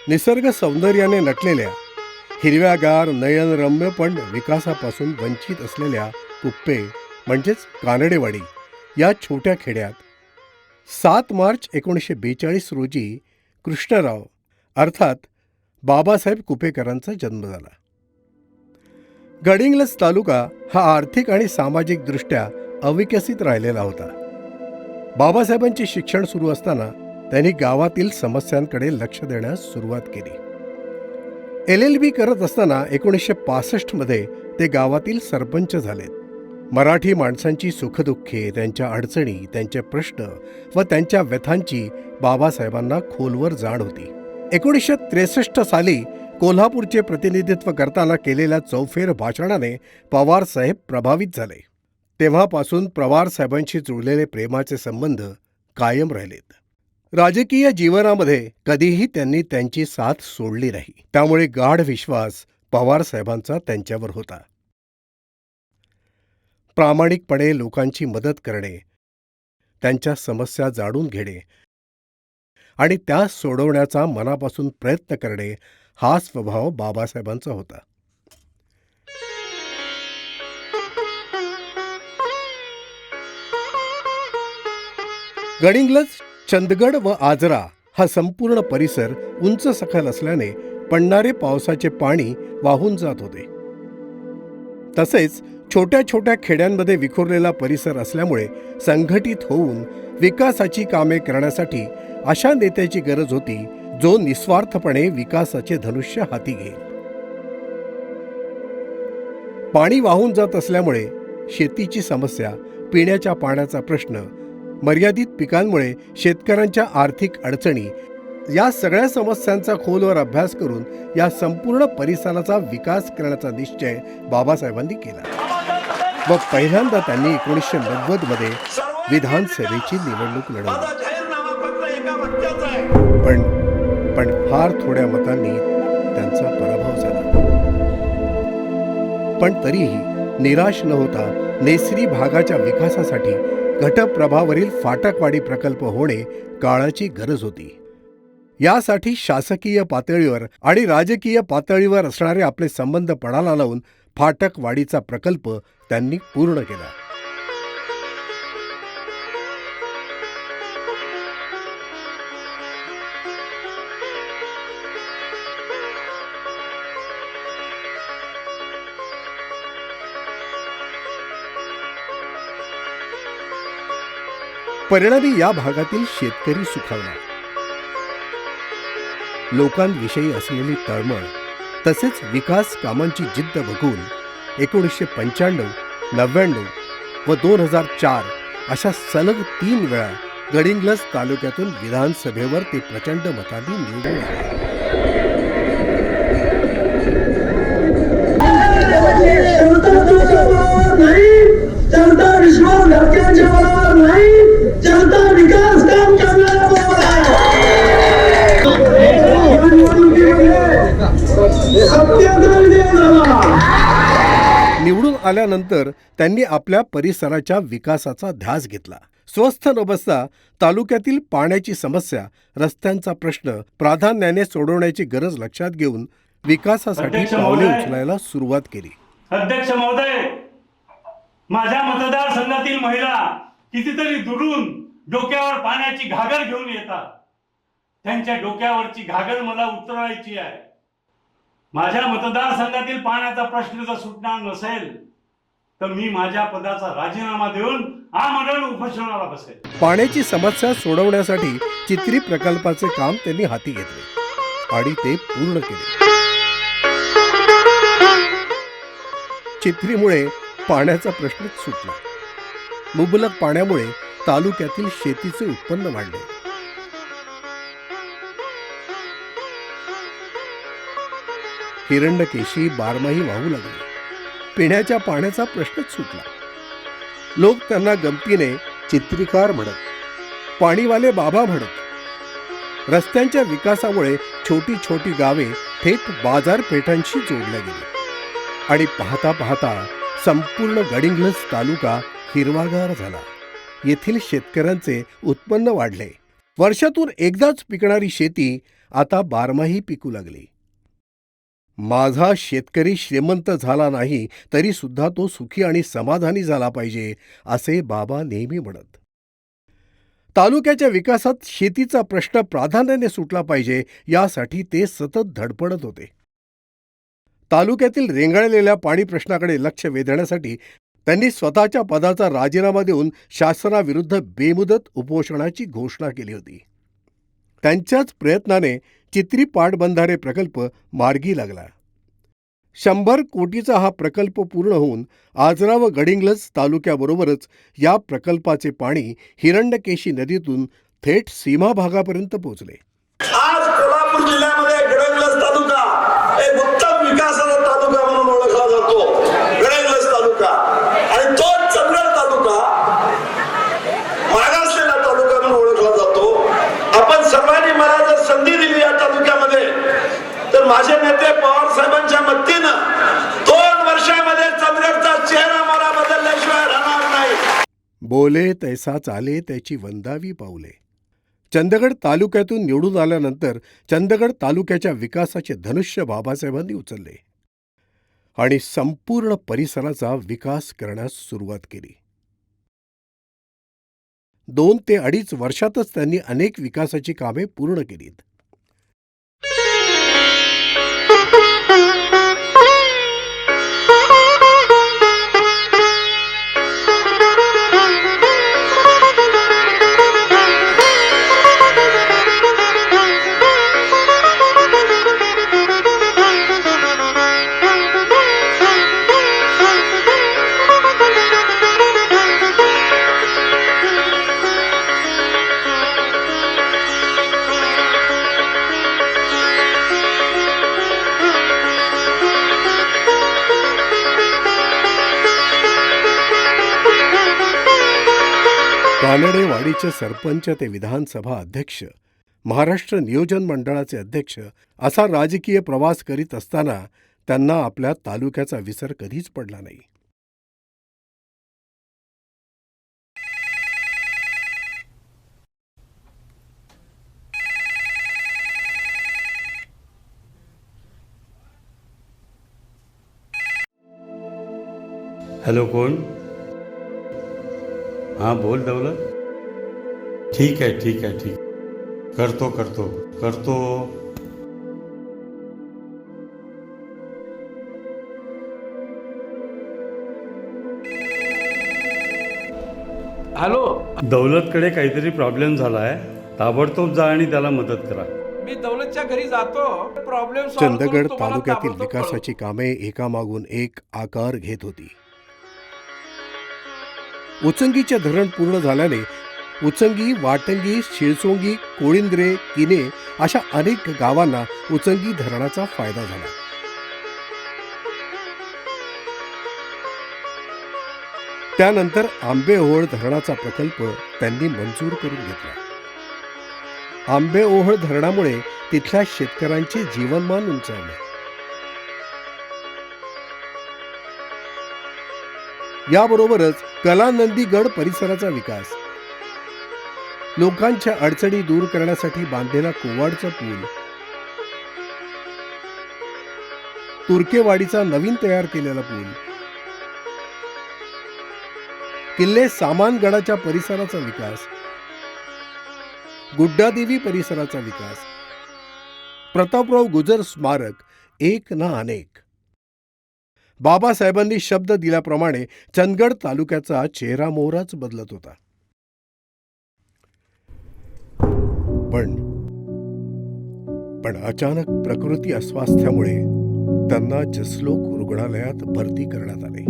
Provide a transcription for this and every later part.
निसर्ग सौंदर्याने नटलेल्या, हिरव्यागार नयनरम्य पण विकासापासून वंचित असलेल्या कुप्पे म्हणजेच कानडेवाडी या छोट्या खेड्यात 7 मार्च 1942 रोजी कृष्णराव अर्थात बाबासाहेब कुपेकरांचा जन्म झाला. गडिंग्लज तालुका हा आर्थिक आणि सामाजिकदृष्ट्या अविकसित राहिलेला होता. बाबासाहेबांचे शिक्षण सुरू असताना त्यांनी गावातील समस्यांकडे लक्ष देण्यास सुरुवात केली. LLB करत असताना 1965 ते गावातील सरपंच झालेत. मराठी माणसांची सुखदुःखे, त्यांच्या अडचणी, त्यांचे प्रश्न व त्यांच्या व्यथांची बाबासाहेबांना खोलवर जाण होती. 1963 साली कोल्हापूरचे प्रतिनिधित्व करताना केलेल्या चौफेर भाषणाने पवारसाहेब प्रभावित झाले. तेव्हापासून पवारसाहेबांशी जुळलेले प्रेमाचे संबंध कायम राहिलेत. राजकीय जीवनामध्ये कधीही त्यांनी त्यांची साथ सोडली नाही. त्यामुळे गाढ विश्वास पवारसाहेबांचा त्यांच्यावर होता. प्रामाणिकपणे लोकांची मदत करणे, त्यांच्या समस्या जाणून घेणे आणि त्या सोडवण्याचा मनापासून प्रयत्न करणे हा स्वभाव बाबासाहेबांचा होता. गडिंग्लज, चंदगड व आजरा हा संपूर्ण परिसर उंच सखल असल्याने पडणारे पावसाचे पाणी वाहून जात होते. तसेच छोट्या छोट्या खेड्यांमध्ये विखुरलेला परिसर असल्यामुळे संघटित होऊन विकासाची कामे करण्यासाठी अशा नेत्याची गरज होती जो निस्वार्थपणे विकासाचे धनुष्य हाती घेईल. पाणी वाहून जात असल्यामुळे शेतीची समस्या, पिण्याच्या पाण्याचा प्रश्न, मर्यादित पिकांमुळे शेतकऱ्यांच्या आर्थिक अडचणी या सगळ्या समस्यांचा खोलवर अभ्यास करून या संपूर्ण परिसराचा विकास करण्याचा निश्चय बाबासाहेबांनी केला व पहिल्यांदा त्यांनी 1990 विधानसभेची निवडणूक लढवली. पण फार थोड्या मतांनी त्यांचा पराभव झाला. पण तरीही निराश न होता नेसरी भागाच्या विकासासाठी घटप्रभावरील फाटकवाडी प्रकल्प होणे काळाची गरज होती. यासाठी शासकीय पातळीवर आणि राजकीय पातळीवर असणारे आपले संबंध पणाला लावून फाटकवाडीचा प्रकल्प त्यांनी पूर्ण केला. परिणामी या भागातील शेतकरी सुखावला. लोकांविषयी असलेली तळमळ तसेच विकास कामांची जिद्द बघून 1995, 99 व 2004 अशा सलग 3 वेळा गडिंग्लज तालुक्यातून विधानसभेवर ते प्रचंड मतांनी निवडून आले. निवडून आल्यानंतर त्यांनी आपल्या परिसराच्या विकासाचा ध्यास घेतला. स्वस्थ न बसता तालुक्यातील पाण्याची समस्या, रस्त्यांचा प्रश्न प्राधान्याने सोडवण्याची गरज लक्षात घेऊन विकासासाठी पावले उचलायला सुरुवात केली. अध्यक्ष महोदय, माझ्या मतदारसंघातील महिला कितीतरी दुरून डोक्यावर पाण्याची घागर घेऊन येतात. त्यांच्या डोक्यावरची घागर मला उतरवायची आहे. माझ्या मतदारसंघातील पाण्याचा प्रश्न जर सुटणार नसेल तर मी माझ्या पदाचा राजीनामा देऊन आमरण उपोषणाला बसेल. पाण्याची समस्या सोडवण्यासाठी चित्री प्रकल्पाचे काम त्यांनी हाती घेतले आणि ते पूर्ण केले. चित्रीमुळे पाण्याचा प्रश्नच सुटला. मुबलक पाण्यामुळे तालुक्यातील शेतीचे उत्पन्न वाढले. हिरण्यकेशी बारमाही वाहू लागले. पिण्याच्या पाण्याचा प्रश्नच सुटला. लोक त्यांना गमतीने चित्रीकार म्हणत, पाणीवाले बाबा म्हणत. रस्त्यांच्या विकासामुळे छोटी छोटी गावे थेट बाजारपेठांशी जोडल्या गेली आणि पाहता पाहता संपूर्ण गडिंग्लज तालुका हिरवागार झाला. येथील शेतकऱ्यांचे उत्पन्न वाढले वर्षातून एकदाच पिकणारी शेती आता बारमाही पिकू लागली. माझा शेतकरी श्रीमंत झाला नाही तरी सुद्धा तो सुखी आणि समाधानी झाला पाहिजे, असे बाबा नेहमी म्हणत. तालुक्याच्या विकासात शेतीचा प्रश्न प्राधान्याने सुटला पाहिजे यासाठी ते सतत धडपडत होते. तालुक्यातील रेंगाळलेल्या पाणी प्रश्नाकडे लक्ष वेधण्यासाठी त्यांनी स्वतःच्या पदाचा राजीनामा देऊन शासनाविरुद्ध बेमुदत उपोषणाची घोषणा केली होती. त्यांच्याच प्रयत्नाने चित्री पाटबंधारे प्रकल्प मार्गी लागला. 100 कोटीचा हा प्रकल्प पूर्ण होऊन आजरा व गडिंग्लज तालुक्याबरोबरच या प्रकल्पाचे पाणी हिरण्यकेशी नदीतून थेट सीमा भागापर्यंत पोहोचले. आज कोल्हापूर जिल्ह्यामध्ये गडहिंग्लज तालुका एक उत्तम विकासाचा तालुका म्हणून ओळखला जातो. गडहिंग्लज तालुका आणि तोच चंदगड तालुका मागासलेला तालुका म्हणून ओळखला जातो. आपण सर्वांनी मला जर संधी दिली या तालुक्यामध्ये तर माझे नेते पवार साहेबांच्या मदतीनं 2 वर्षामध्ये चंदगडचा चेहरा मोहरा बदलल्याशिवाय राहणार नाही. बोले तैसा चाले त्याची वंदावी पाऊले. चंदगड तालुक्यातून निवडून आल्यानंतर चंदगड तालुक्याच्या विकासाचे धनुष्य बाबासाहेबांनी उचलले आणि संपूर्ण परिसराचा विकास करण्यास सुरुवात केली. 2 ते 2.5 वर्षातच त्यांनी अनेक विकासाची कामे पूर्ण केलीत. कानडेवाडीचे सरपंच ते विधानसभा अध्यक्ष, महाराष्ट्र नियोजन मंडळाचे अध्यक्ष असा राजकीय प्रवास करीत असताना त्यांना आपल्या तालुक्याचा विसर कधीच पडला नाही. हॅलो, कोण? हां, बोल दौलत. ठीक आहे, ठीक आहे, ठीक. करतो करतो करतो. हॅलो, दौलतकडे काहीतरी प्रॉब्लेम झाला आहे. ताबडतोब जा आणि त्याला मदत करा. मी दौलतच्या घरी जातो. प्रॉब्लेम सॉल्व्ह चंदगड करून तुम्हाला तालुक्यातील ताबडतोब विकासाची कामे एकामागून एक आकार घेत होती. उचंगीचे धरण पूर्ण झाल्याने उचंगी, वाटंगी, शिळसोंगी, कोळिंद्रे, किने अशा अनेक गावांना उचंगी धरणाचा फायदा झाला. त्यानंतर आंबेओहळ धरणाचा प्रकल्प त्यांनी मंजूर करून घेतला. आंबेओहळ धरणामुळे तिथल्या शेतकऱ्यांचे जीवनमान उंचावले. याबरोबरच कलानंदीगड परिसराचा विकास, लोकांच्या अडचणी दूर करण्यासाठी बांधलेला कोवाडचा पूल, तुर्केवाडीचा नवीन तयार केलेला पूल, किल्ले सामानगडाच्या परिसराचा विकास, गुड्डादेवी परिसराचा विकास, प्रतापराव गुजर स्मारक, एक ना अनेक. बाबासाहेबांनी शब्द दिल्याप्रमाणे चंदगड तालुक्याचा चेहरा मोहराच बदलत होता. पण अचानक प्रकृती अस्वास्थ्यामुळे त्यांना जसलोक रुग्णालयात भरती करण्यात आले.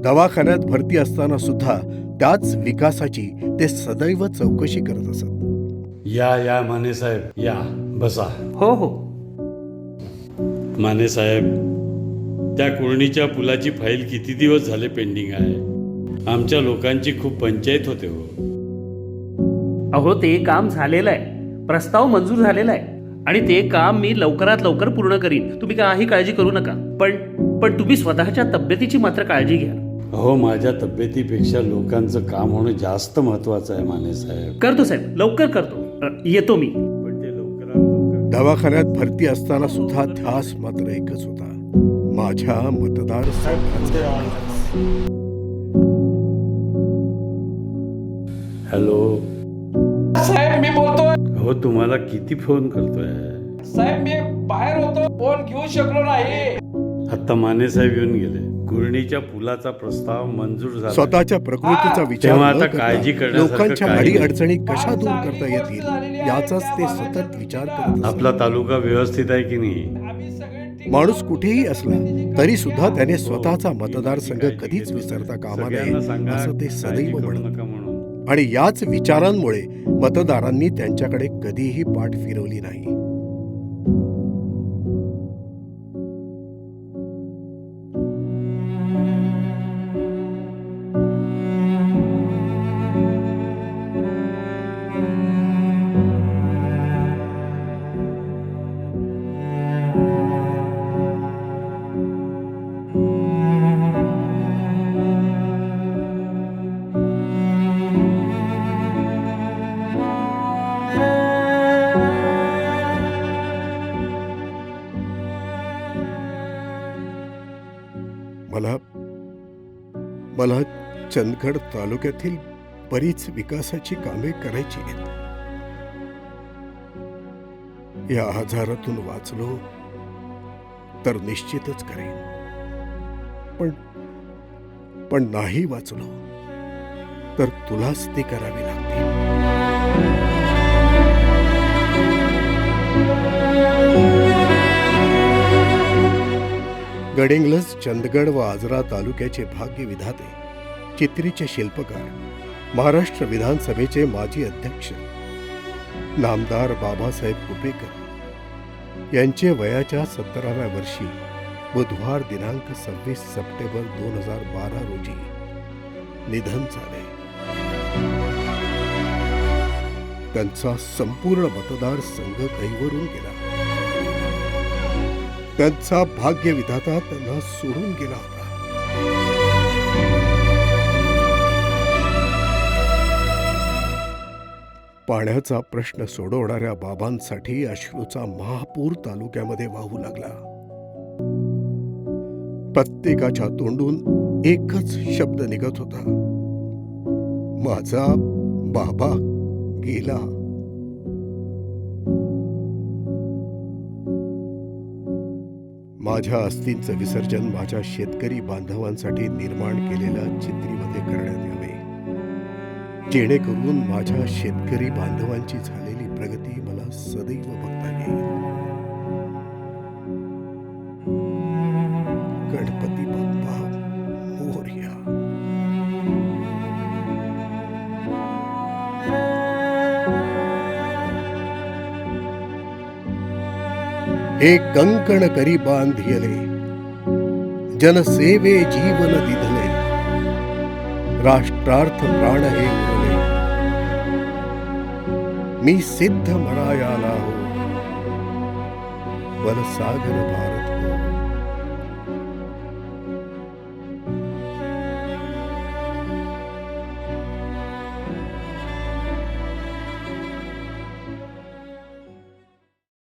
दवाखान्यात भरती असताना सुद्धा त्याच विकासाची ते सदैव चौकशी करत असत. या माने साहेब, या बसा. हो हो. माने साहेब, त्या कुळणीच्या पुलाची फाईल किती दिवस झाले पेंडिंग आहे. आमच्या लोकांची खूप पंचायत होते हो. अहो, ते काम झालेलं आहे. प्रस्ताव मंजूर झालेला आहे. आणि ते काम मी लवकरात लवकर पूर्ण करीन. तुम्ही काही काळजी करू नका. पण तुम्ही स्वतःच्या तब्येतीची मात्र काळजी घ्या. हो, माझ्या तब्येतीपेक्षा लोकांचं काम होणं जास्त महत्वाचं आहे माने साहेब. करतो साहेब, लवकर करतो. येतो मी. पण ते लवकरात लवकर दवाखान्यात भरती असताना सुद्धा ध्यास मात्र एकच होता, माझ्या मतदारसंघाचा. हॅलो. साहेब मी बोलतोय. हो, तुम्हाला किती फोन करतोय. साहेब मी बाहेर होतो, फोन घेऊ शकलो नाही. आता माने साहेब येऊन गेले. गुरणीच्या पुलाचा प्रस्ताव मंजूर झाला. स्वतःच्या प्रकृतीचा विचार तेव्हा न आता करता काळजी करण्यासारखं लोकांच्या काही अडी नाही. अडचणी कशा दूर करता येतील याचाच ते सतत विचार करत असत. आपला तालुका व्यवस्थित आहे की नाही. आम्ही सगळे माणूस कुठेही असला तरी सुद्धा त्याने स्वतःचा मतदारसंघ कधीच विसरता कामा सगळ्यांना नये सांगा, असं ते काळजी सदैव करू म्हणत. नका म्हणून. आणि याच विचारांमुळे मतदारांनी त्यांच्याकडे कधीही पाठ फिरवली नाही. मला चंदगड तालुक्यातील बरीच विकासाची कामे करायची आहेत. या आजारातून वाचलो तर निश्चितच करेन, पण नाही वाचलो तर तुलाच ती करावी लागते. गडिंग्लज, चंदगड व आजरा तालुक्याचे भाग्य विधाते, चित्रीचे शिल्पकार, महाराष्ट्र विधानसभेचे माजी अध्यक्ष नामदार बाबासाहेब कुपेकर यांचे वयाच्या 17व्या वर्षी बुधवार दिनांक 26 सप्टेंबर 2012 रोजी निधन झाले. त्यांचा संपूर्ण मतदारसंघ कैवरून गेला. त्यांचा भाग्य विधाता त्यांना सोडून गेला होता. पाण्याचा प्रश्न सोडवणाऱ्या बाबांसाठी अश्रूचा महापूर तालुक्यामध्ये वाहू लागला. प्रत्येकाच्या तोंडून एकच शब्द निघत होता, माझा बाबा गेला. माझ्या अस्थींचं विसर्जन माझ्या शेतकरी बांधवांसाठी निर्माण केलेल्या चित्रीमध्ये करण्यात यावे, जेणेकरून माझ्या शेतकरी बांधवांची झालेली प्रगती मला सदैव बघता येईल. गणपती बाप्पा मोरया. हे कंकण करी बांधियले, जनसेवे जीवन दिधले, राष्ट्रार्थ प्राण हे उरले, मी सिद्ध मरायाला हो, बलसागर भारत